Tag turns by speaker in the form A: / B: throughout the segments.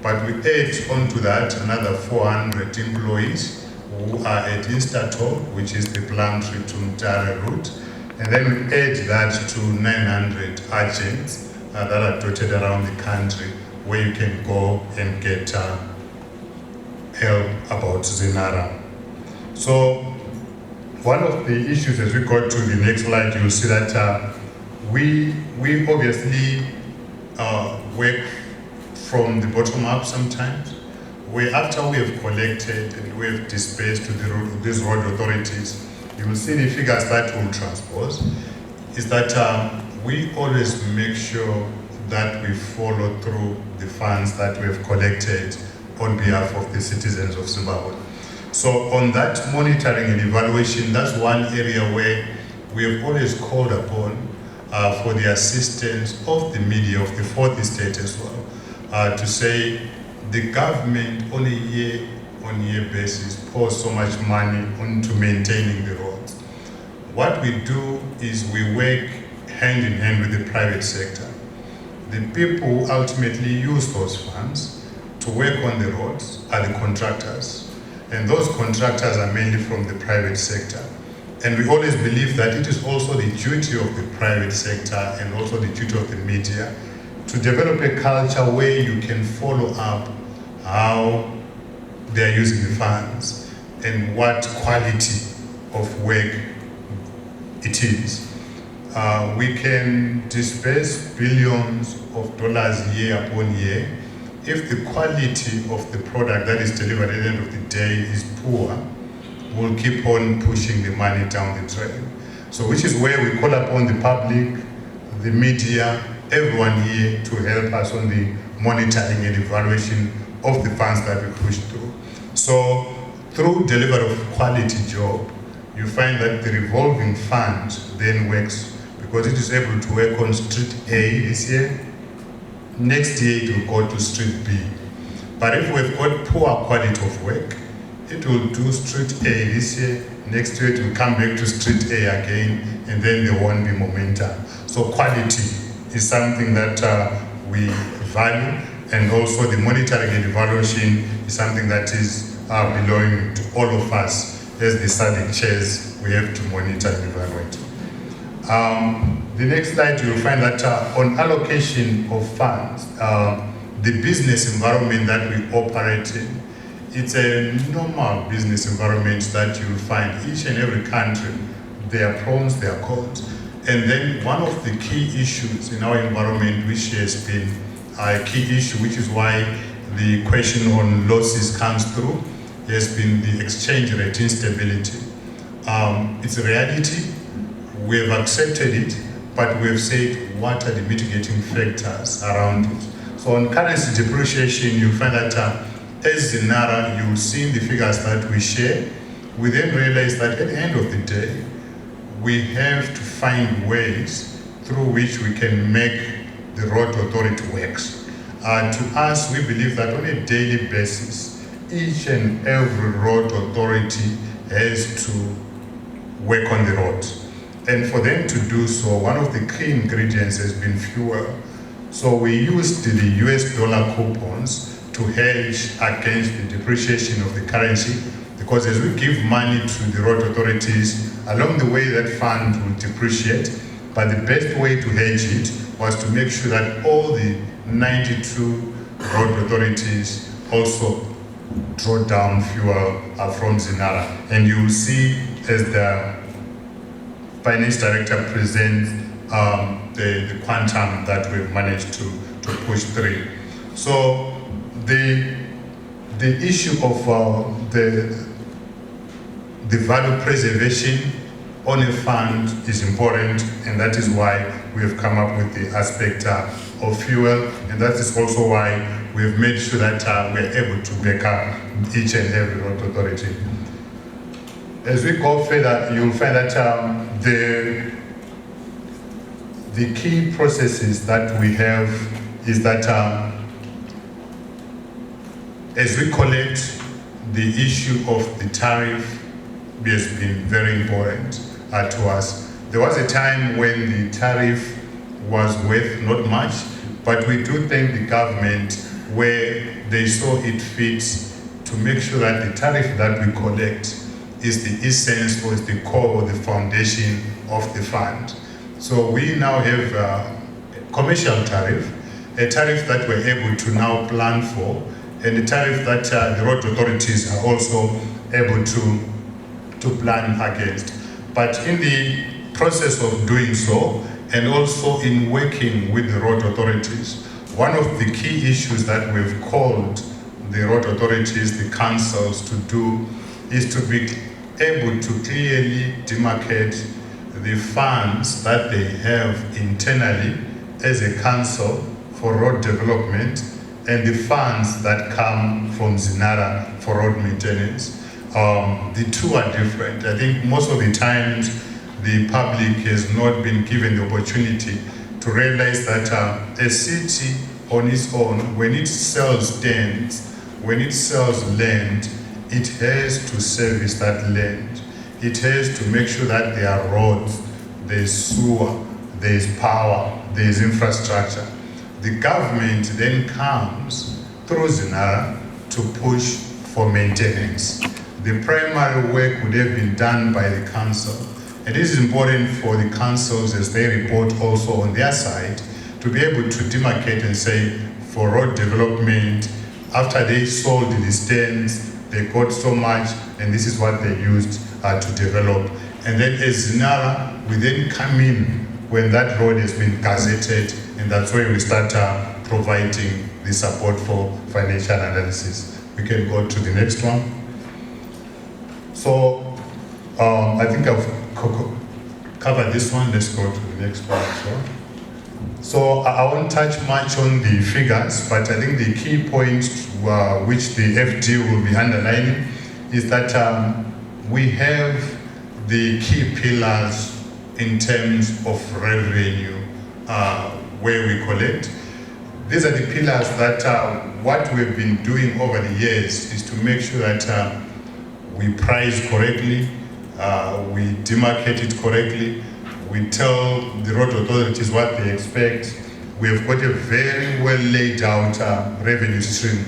A: But we add onto that another 400 employees who are at Instator, which is the Plumtree to Mtare route. And then we add that to 900 agents that are dotted around the country where you can go and get help about ZINARA. So one of the issues, as we go to the next slide, you'll see that we obviously work from the bottom up sometimes, where after we have collected and we have dispersed to these road authorities, you will see the figures that we'll transpose, is that we always make sure that we follow through the funds that we have collected on behalf of the citizens of Zimbabwe. So on that monitoring and evaluation, that's one area where we have always called upon for the assistance of the media, of the fourth estate as well, to say the government on a year-on-year basis pours so much money into maintaining the roads. What we do is we work hand in hand with the private sector. The people who ultimately use those funds to work on the roads are the contractors. And those contractors are mainly from the private sector. And we always believe that it is also the duty of the private sector and also the duty of the media to develop a culture where you can follow up how they are using the funds and what quality of work it is. We can disperse billions of dollars year upon year. If the quality of the product that is delivered at the end of the day is poor, we'll keep on pushing the money down the drain. So which is where we call upon the public, the media, everyone here to help us on the monitoring and evaluation of the funds that we push through. So through delivery of quality job, you find that the revolving fund then works because it is able to work on street A this year. Next year it will go to street B. But if we've got poor quality of work, it will do street A this year, next year it will come back to street A again, and then there won't be momentum. So quality is something that we value, and also the monitoring and evaluation is something that is belonging to all of us. As the SADC chairs, we have to monitor and evaluate. The next slide, you'll find that on allocation of funds, the business environment that we operate in, it's a normal business environment that you'll find each and every country, there are pros, there are cons. And then one of the key issues in our environment, which has been a key issue, which is why the question on losses comes through, has been the exchange rate instability. It's a reality. We have accepted it, but we have said what are the mitigating factors around it. So on currency depreciation, you find that as ZINARA, you'll see the figures that we share. We then realize that at the end of the day, we have to find ways through which we can make the road authority works. To us, we believe that on a daily basis, each and every road authority has to work on the road. And for them to do so, one of the key ingredients has been fuel. So we used the US dollar coupons to hedge against the depreciation of the currency, because as we give money to the road authorities, along the way that fund will depreciate, but the best way to hedge it was to make sure that all the 92 road authorities also draw down fuel from ZINARA. And you will see as the finance director presents the quantum that we've managed to push through. So the issue of the value preservation on a fund is important, and that is why we have come up with the aspect of fuel, and that is also why we have made sure that we're able to back up each and every road authority. As we go further, you'll find that the key processes that we have is that as we collect, the issue of the tariff has been very important to us. There was a time when the tariff was worth not much, but we do thank the government where they saw it fit to make sure that the tariff that we collect is the essence or is the core or the foundation of the fund. So we now have a commercial tariff, a tariff that we're able to now plan for, and a tariff that the road authorities are also able to plan against. But in the process of doing so, and also in working with the road authorities, one of the key issues that we've called the road authorities, the councils to do, is to be able to clearly demarcate the funds that they have internally as a council for road development and the funds that come from ZINARA for road maintenance. The two are different. I think most of the times the public has not been given the opportunity to realize that a city on its own, when it sells stands, when it sells land, it has to service that land. It has to make sure that there are roads, there's sewer, there's power, there's infrastructure. The government then comes through ZINARA to push for maintenance. The primary work would have been done by the council. It is important for the councils, as they report also on their side, to be able to demarcate and say, for road development, after they sold the stands, they got so much, and this is what they used to develop. And then as ZINARA, we then come in when that road has been gazetted, and that's where we start providing the support for financial analysis. We can go to the next one. So I think I've covered this one. Let's go to the next one. So I won't touch much on the figures, but I think the key point which the FD will be underlining is that we have the key pillars in terms of revenue where we collect. These are the pillars that what we've been doing over the years is to make sure that we price correctly, we demarcate it correctly, we tell the road authorities what they expect. We have got a very well laid out revenue stream.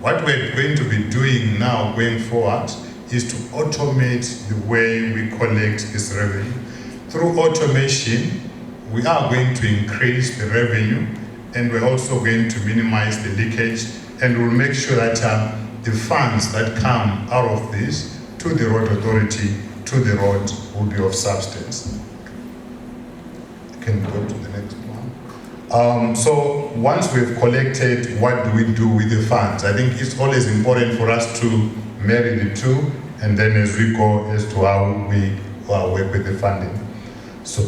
A: What we're going to be doing now going forward is to automate the way we collect this revenue. Through automation, we are going to increase the revenue, and we're also going to minimize the leakage, and we'll make sure that the funds that come out of this to the road authority, to the road, will be of substance. Can we go to the next one? So once we've collected, what do we do with the funds? I think it's always important for us to marry the two, and then as we go as to how we work with the funding. So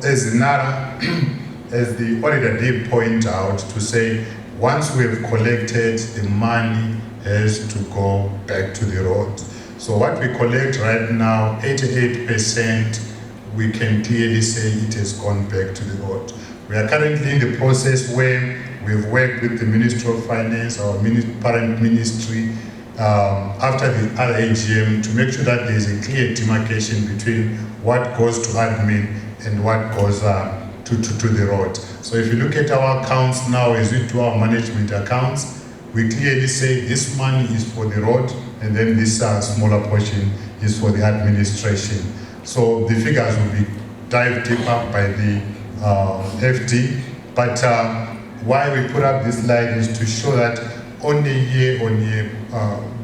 A: as ZINARA, as the auditor did point out, to say once we've collected, the money has to go back to the road. So what we collect right now, 88%, we can clearly say it has gone back to the road. We are currently in the process where we've worked with the Ministry of Finance, our parent ministry, after the RAGM, to make sure that there is a clear demarcation between what goes to admin and what goes to the road. So if you look at our accounts now, as we do our management accounts, we clearly say this money is for the road, and then this smaller portion is for the administration. So the figures will be dived deeper by the FD, but why we put up this slide is to show that on a year-on-year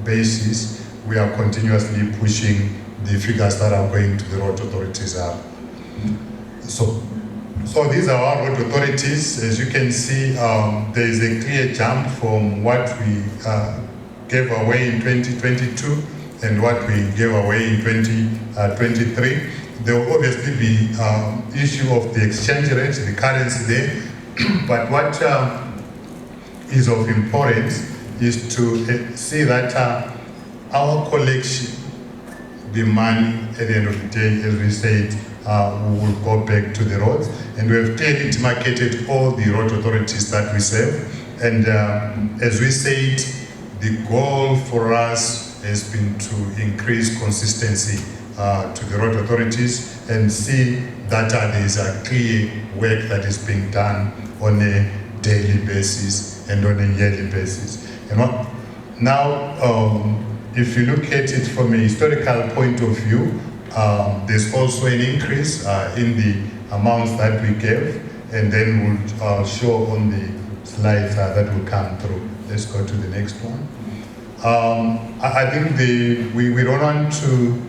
A: basis, we are continuously pushing the figures that are going to the road authorities up. So these are our road authorities. As you can see, there is a clear jump from what we gave away in 2022 and what we gave away in 2023. There will obviously be issue of the exchange rate, the currency there, but what is of importance is to see that our collection, the money at the end of the day, as we said, will go back to the roads, and we have clearly demarcated all the road authorities that we serve. And as we said, the goal for us has been to increase consistency to the road authorities and see that there is a clear work that is being done on a daily basis and on a yearly basis. Now, if you look at it from a historical point of view, there's also an increase in the amounts that we gave, and then we'll show on the slides that will come through. Let's go to the next one. I think we don't want to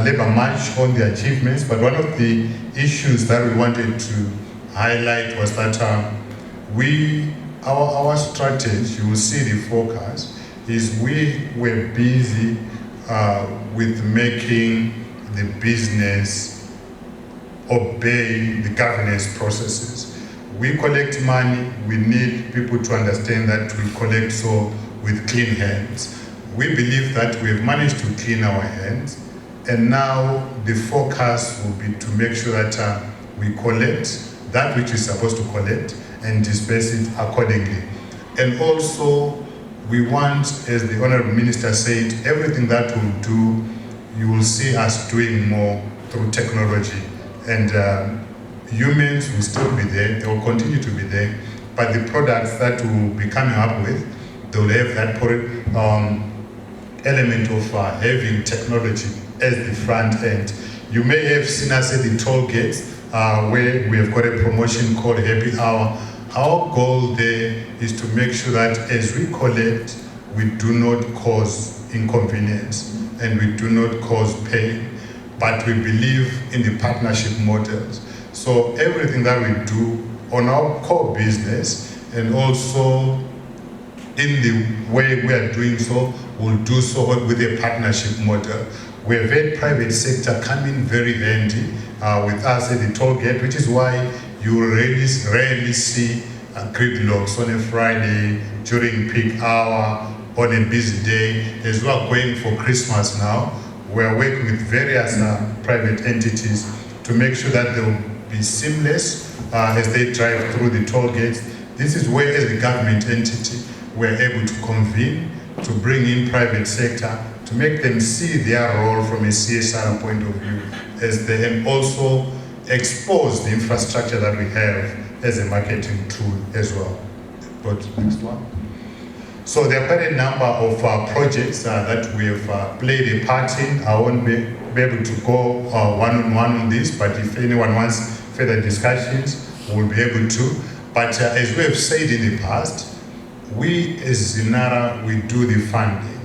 A: labor much on the achievements, but one of the issues that we wanted to highlight was that our strategy, you will see the focus, is we were busy with making the business obey the governance processes. We collect money, we need people to understand that we collect so with clean hands. We believe that we have managed to clean our hands, and now the focus will be to make sure that we collect that which is supposed to collect and disperse it accordingly. And also, we want, as the Honorable Minister said, everything that we'll do, you will see us doing more through technology. And humans will still be there, they will continue to be there, but the products that we'll be coming up with, they will have that element of having technology as the front end. You may have seen us at the toll gates where we have got a promotion called Happy Hour. Our goal there is to make sure that as we collect, we do not cause inconvenience and we do not cause pain, but we believe in the partnership models. So everything that we do on our core business and also in the way we are doing so, we'll do so with a partnership model. We have had private sector come in very handy with us at the toll gate, which is why you rarely see gridlocks on a Friday, during peak hour, on a busy day. As we are going for Christmas now, we are working with various private entities to make sure that they will be seamless as they drive through the toll gates. This is where, as a government entity, we're able to convene, to bring in private sector, to make them see their role from a CSR point of view, and also expose the infrastructure that we have as a marketing tool as well. Go to the next one. So there are quite a number of projects that we have played a part in. I won't be able to go one-on-one on this, but if anyone wants further discussions, we'll be able to. But as we have said in the past, we as ZINARA, we do the funding.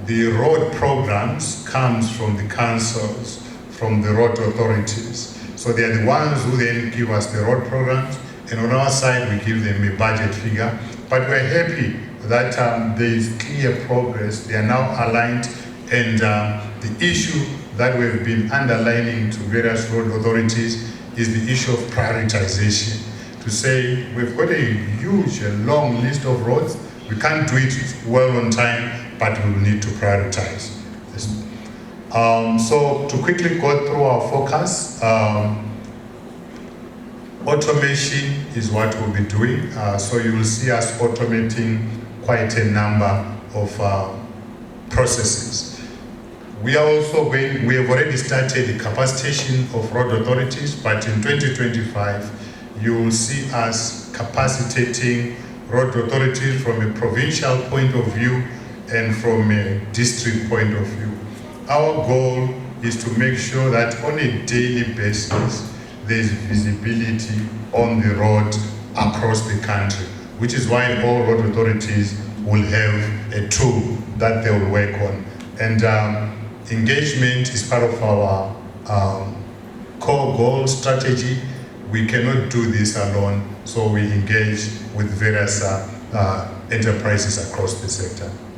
A: The road programs comes from the councils, from the road authorities. So they are the ones who then give us the road programs, and on our side we give them a budget figure. But we're happy that there is clear progress. They are now aligned, and the issue that we've been underlining to various road authorities is the issue of prioritization. To say we've got a huge, long list of roads, we can't do it well on time, but we will need to prioritize. So to quickly go through our focus, automation is what we'll be doing. So you will see us automating quite a number of processes. We are also we have already started the capacitation of road authorities, but in 2025, you will see us capacitating road authorities from a provincial point of view and from a district point of view. Our goal is to make sure that on a daily basis, there is visibility on the road across the country, which is why all road authorities will have a tool that they will work on. And engagement is part of our core goal strategy. We cannot do this alone, so we engage with various enterprises across the sector.